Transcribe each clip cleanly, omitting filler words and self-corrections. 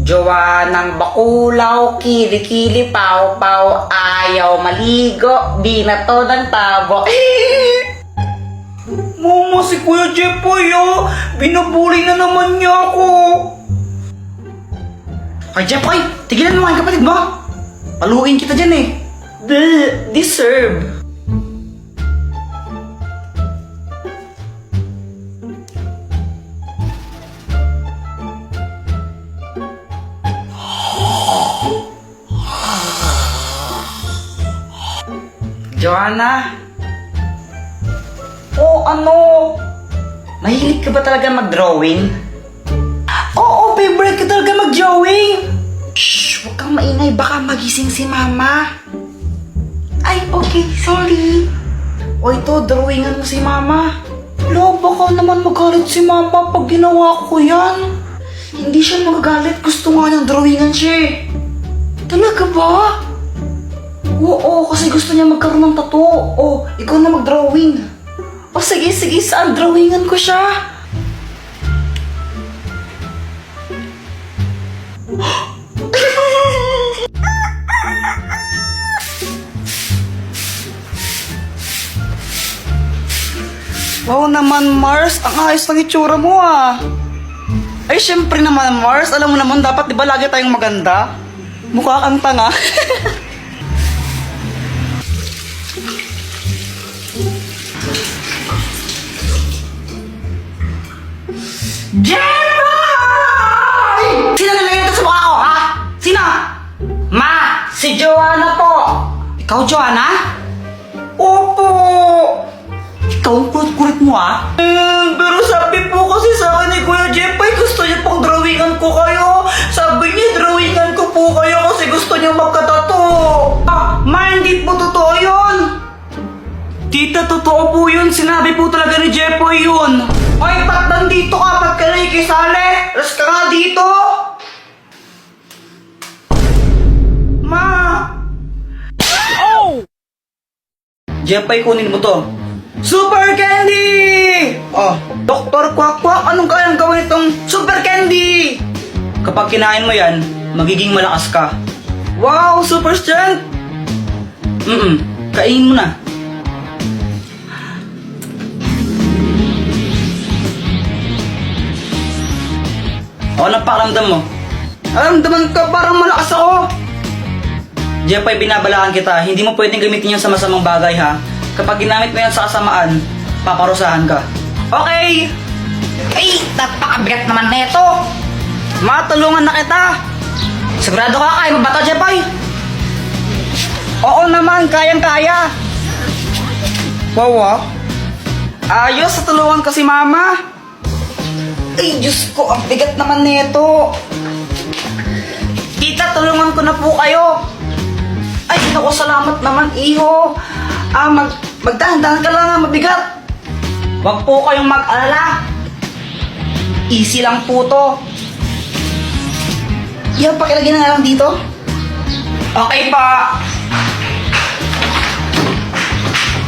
Jowa ng bakulaw, kili-kili, paw-paw, ayaw maligo, di na to ng tabo. Mama, si Kuya Jepoy, oh. Binubuli na naman niya ako. Ay, Jepoy, tigilan mo nga yung kapatid mo. Paluin kita dyan eh. Deserve. Joanna, Ano? mahilig ka ba talaga mag-drawing? Oo, favorite ka talaga mag-drawing. Shh, huwag kang maingay, baka magising si mama. Ay, okay, sorry. O ito, drawingan mo si mama. Lo, baka naman magalit si mama pag ginawa ko yan. Hindi siya magagalit, gusto nga niyang drawingan siya eh. Talaga ba? Oo, kasi gusto niya magkaroon ng tattoo. O, ikaw na mag-drawing. O sige, saan drawingan ko siya? Wow naman, Mars. Ang ayos ng itsura mo ah. Ay, syempre naman, Mars. Alam mo naman, dapat di ba lagi tayong maganda? Mukha kang tanga. Jepoy! Sino nalagay ito sa mukha ko, ha? Sino? Ma, si Joanna po. Ikaw, Joanna? Opo. Ikaw ang kulit-kulit mo, ah. Pero sabi po kasi sa akin ni Kuya Jepoy, gusto niya pong drawingan ko kayo. Sabi niya, drawingan ko po kayo kasi gusto niya magkatato. Ma, hindi po totoo yun. Tita, totoo po yun. Sinabi po talaga ni Jepoy yun. Ay, ba't nandito ka? Ba't ka nakikisali? Alas ka nga dito. Ma! Oh! Jepoy, kunin mo to. Super Candy! Oh, Dr. Quack, anong kayang gawin itong Super Candy? Kapag kinain mo yan, magiging malakas ka. Wow, super strength! Kainin mo na. Anong pakiramdam mo? Aramdaman ka parang malakas ako. Jepoy, binabalaan kita. Hindi mo pwedeng gamitin yan sa masamang bagay, ha? Kapag ginamit mo yan sa kasamaan, paparusahan ka. Okay! Ay, napakabigat naman neto. Matulungan na kita! Sigurado ka kaya mo ba ito, Jepoy? Oo naman, kayang-kaya! Wow, ayos, tulungan ko si Mama! Ay, Diyos ko, ang bigat naman neto. Tita, tulungan ko na po kayo! Ay, naku, salamat naman, iho. Magdahan-dahan ka lang, mabigat. Huwag po kayong mag-alala! Easy lang po to. Yan, pakilagay na nga lang dito. Okay pa!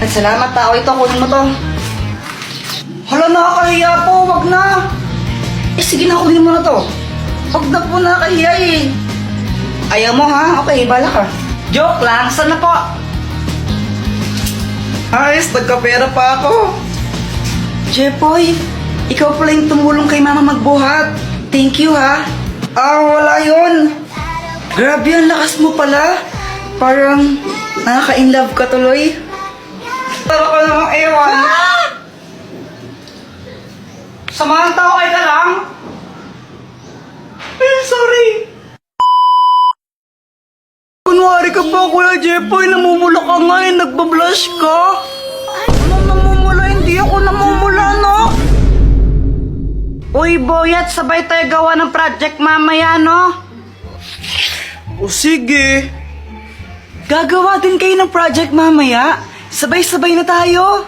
Ay, salamat tao. Ito, kunin mo to. Hala, nakakahiya po, wag na! Eh, sige na, kunin mo na to. Wag na po, nakakahiya eh! Ayaw mo, ha? Okay, bala ka. Joke lang, sana po! Ayos, nagkapera pa ako! Jepoy, ikaw pala yung tumulong kay mama magbuhat. Thank you, ha? Wala yun! Grabe, ang lakas mo pala. Parang nakaka-inlove ka tuloy. Tara ka namang ewan! Samahan tao kayo ka lang! Ay, sorry! Kunwari ka pa, Kuya Jepoy, namumula ka nga eh, nagbablush ka! Ano namumula? Hindi ako namumula, no? Uy, Boyat, sabay tayo gawa ng project mamaya, no? O sige! Gagawa din kayo ng project mamaya. Sabay-sabay na tayo.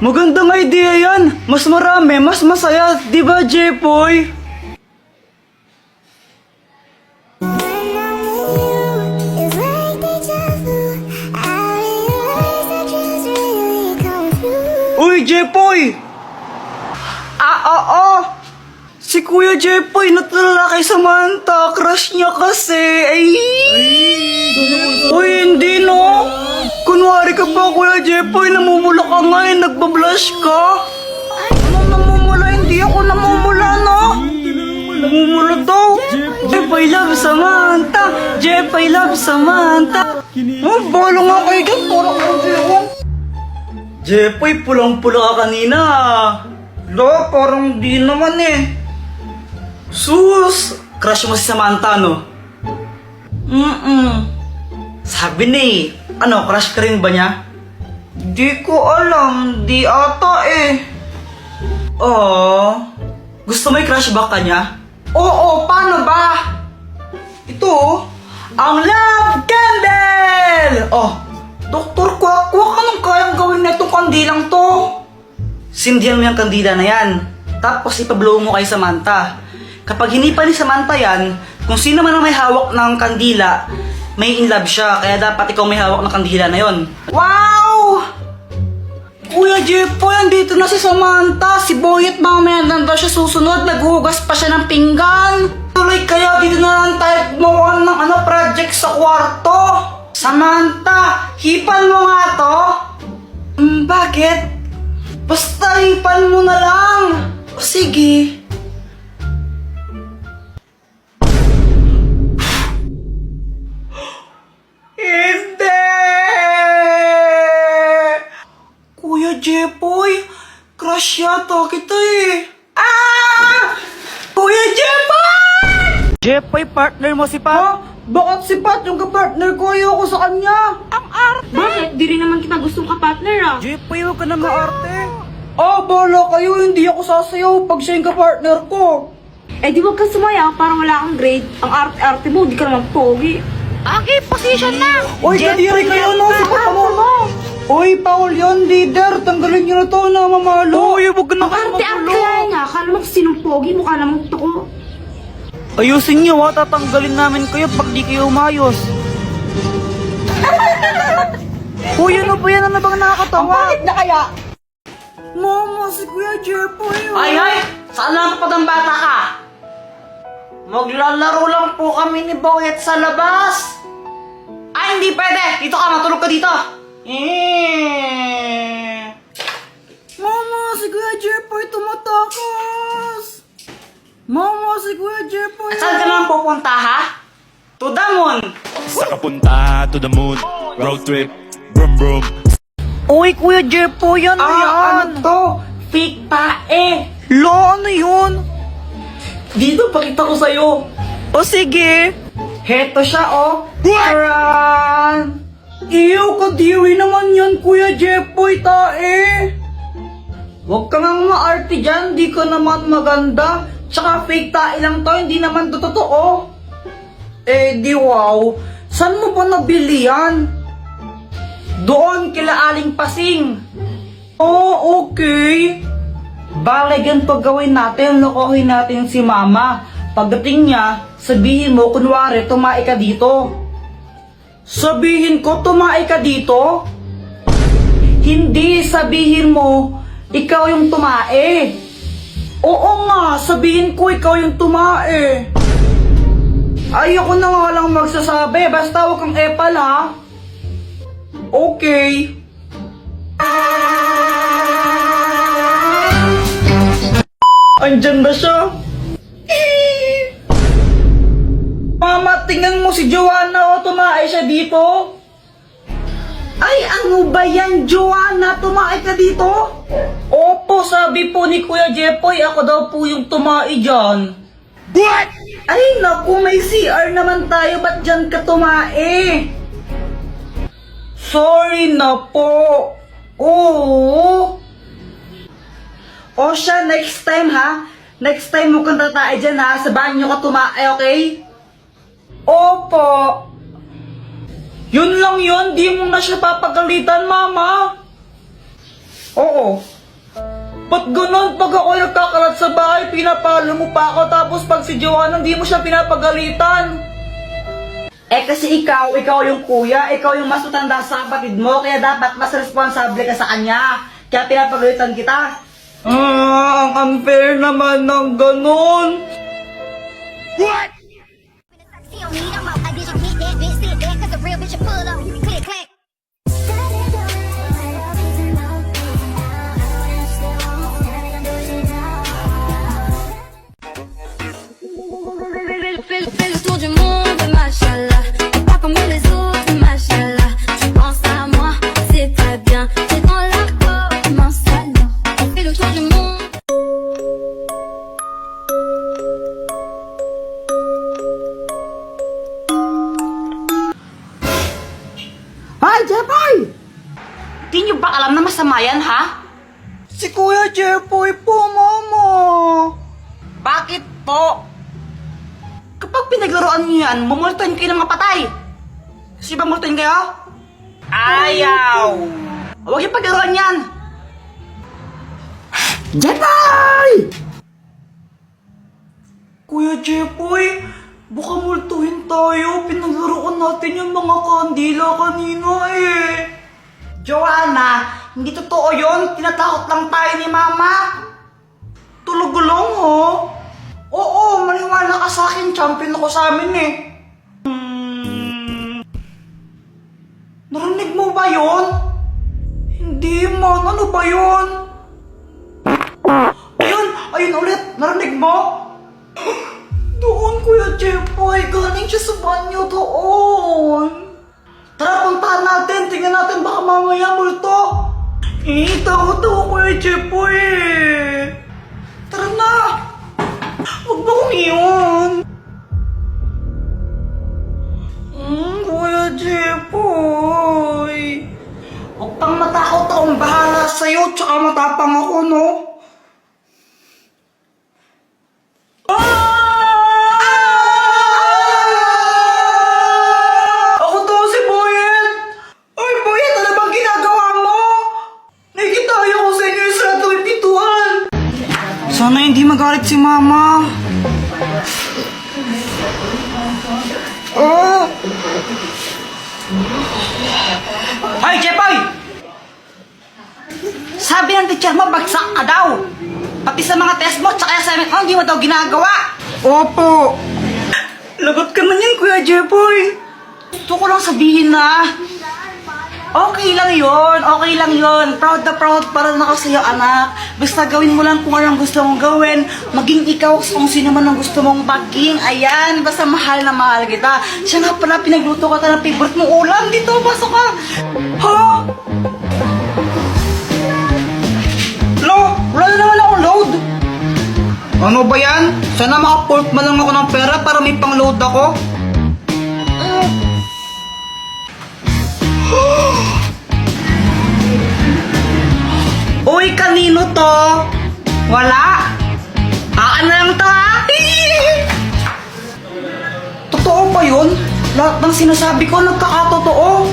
Magandang idea yan! Mas marami, mas masaya, di ba, Jepoy? Uy, Jepoy! Oo. Si Kuya Jepoy, natulala Ay, Samantha, crush niya kasi. Ay! Uy, hindi no. Kunwari ka pa, Kuya Jepoy, namumula ka nga eh, nagbablush ka. Ano namumula? Hindi ako namumula, no? Namumula daw. Jepoy love Samantha. Jepoy love Samantha. Oh, balo nga kayo dyan, parang ewan. Jepoy, pulang-pula ka kanina. Lo, parang di naman eh. Sus! Crush mo si Samantha, no? Sabi ni, ano, crush ka rin ba niya? Di ko alam, di ata eh. Oh, gusto mo i-crush back ka niya? Oo, paano ba? Ito, ang love candle! Oh, Dr. Quack, anong kayang gawin na itong kandilang to? Sindihan mo yung kandila na yan, tapos ipablow mo kay Samantha. Kapag hinipa ni Samantha yan, kung sino man ang may hawak ng kandila, may in love siya, kaya dapat ikaw may hawak ng kandila na yon. Wow! Kuya Jepoy, andito na si Samantha. Si Boyet mamaya nanda siya susunod, naghuhugas pa siya ng pinggan. Tuloy kayo, dito na lang tayo gumawa ng project sa kwarto. Samantha, hipan mo nga to. Bakit? Basta hipan mo na lang. O sige. Hindi! Kuya Jepoy, crush yata kita eh. Ah! Kuya Jepoy! Jepoy, partner mo si Pat? Bakit si Pat yung kapartner ko? Ayoko sa kanya. Ang arte! Bakit? Di rin naman kita gustong ka-partner ah. Jepoy, huwag ka na maarte. Bala kayo. Hindi ako sasayaw pag siya yung kapartner ko. Eh di wag kang sumaya para wala kang grade. Ang arte-arte mo, di ka naman pogi. Okay, position na! Uy, kadiri kayo no, si Papa mo. Uy, Paul yun, leader. Tanggalin niyo na to, namamalo. Uy, huwag ka na kayo Arte-arte kaya nga. Akala mo sinong pogi, mukha namang toko. Ayusin niyo ha, tatanggalin namin kayo pag di kayo umayos. Uy, ano ba yan? Ano bang nakakatawa? Ang bakit na kaya? Mama, si Kuya Jepoy. Ay! Saan nakapag ang bata ka? Maglalaro lang po kami ni Boyet sa labas. Ay, hindi pwede. Dito ka, matulog ka dito. Mama, si Kuya Jepoy tumatakas. Mama, si Kuya Jepoy. At saan ka naman pupunta, ha? To the moon. Sa kapunta to the moon, road trip, brum brum. Uy, Kuya Jepoy, ano yan? Ano to? Fake tae. Lo, ano yun? Dito, pakita ko sa'yo. O sige. Heto siya, oh. Taran! Iyo, kadiri naman yan, Kuya Jepoy, tae. Huwag ka nga maarte dyan, di ka naman maganda. Tsaka fake tae lang to, hindi naman to totoo. Eh, di wow. Saan mo ba nabili yan? Doon, kila Aling Pasing. Oh, okay. Bale, ganito gawin natin, lokohin natin si Mama. Pagdating niya, sabihin mo, kunwari, tumae ka dito. Sabihin ko, tumae ka dito? Hindi, sabihin mo, ikaw yung tumae. Oo nga, sabihin ko, ikaw yung tumae. Ayoko na nga lang magsasabi, basta huwag kang epal ha. Okay. Andyan ba siya? Mama, tingnan mo si Joanna o tumae siya dito. Ay, ano ba yan, Joanna? Tumae ka dito? Opo, sabi po ni Kuya Jepoy, ako daw po yung tumae dyan. What? Ay, naku, may CR naman tayo, ba't dyan ka tumae? Sorry na po. Oo. O siya, next time ha. Next time mo kang tatae dyan ha. Sa banyo ka tumae, okay? Opo. Yun lang yun. Di mo na siya papagalitan, Mama. Oo. Ba't ganun? Pag ako nagkakalat sa bahay, pinapalo mo pa ako. Tapos pag si Joanna, di mo siya pinapagalitan. Eh kasi ikaw yung kuya. Ikaw yung mas matanda sa kapatid mo. Kaya dapat mas responsable ka sa kanya. Kaya pinapagalitan kita. Ang unfair naman ng ganun. Hindi nyo ba alam na masama yan, ha? Si Kuya Jepoy po, Mama. Bakit po? Kapag pinaglaruan nyo yan, mumultuin kayo ng mapatay. Kasi ba multuin kayo? Ayaw! Huwag yung paglaruan yan! Jepoy! Kuya Jepoy, baka multuhin tayo. Pinaglaruan natin yung mga kandila kanina eh. Joanna, hindi totoo yun. Tinatakot lang tayo ni Mama. Tulog-gulong, ho? Oo, maniwala ka sa akin. Champion ako sa amin eh. Narinig mo ba yun? Hindi man, ano ba yun? Ayun ulit, narinig mo? Doon, Kuya Jepoy, galing siya sa banyo doon. Tara, puntahan natin. Tingnan natin, baka mamaya multo. Takot ako, Kuya Jepoy. Tara na. Huwag ba kong iyon? Kuya Jepoy. Huwag pang matakot, akong bahala sa'yo. Tsaka matapang ako, no? Ako to si Boyet! Ay, Boyet, ano bang ginagawa mo? Nakikitayo ko sa inyo yung sarado yung pintuan. Sana hindi magalit si Mama. Ay, Jepoy! Sabi ng teacher mo, bagsak ka daw. Pati sa mga test mo, tsaka assignment mo, hindi mo daw ginagawa. Opo. Lagot ka man yan, Kuya Jepoy. Gusto ko lang sabihin na, okay lang yon. Proud na proud para na ako sa'yo, anak. Basta gawin mo lang kung anong gusto mong gawin. Maging ikaw kung sino man ang gusto mong maging. Ayan, basta mahal na mahal kita. Siya nga pala, pinagluto ka ng favorite mong ulam. Dito, pasok ka. Ha? Wala na naman akong load. Ano ba yan? Sana maka-port man lang ako ng pera para may pang-load ako. Uy, kanino to? Wala? Ano lang to, ha? Totoo ba yun? Lahat ng sinasabi ko nagkakatotoo.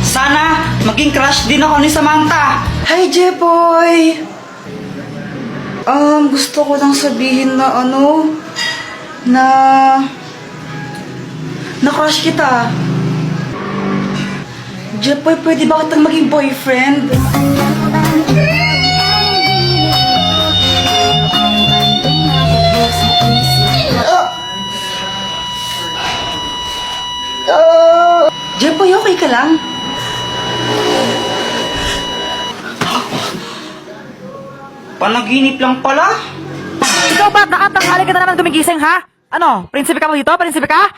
Sana maging crush din ako ni Samantha. Hi, Jepoy! Gusto ko lang sabihin na na crush kita. Jepoy, pwede ba kitang maging boyfriend? Jepoy, okay ka lang? Panaginip lang pala. Ikaw ba, nakatanghali ka na naman gumigising, ha? Ano, prinsipe ka mo dito? Prinsipe ka?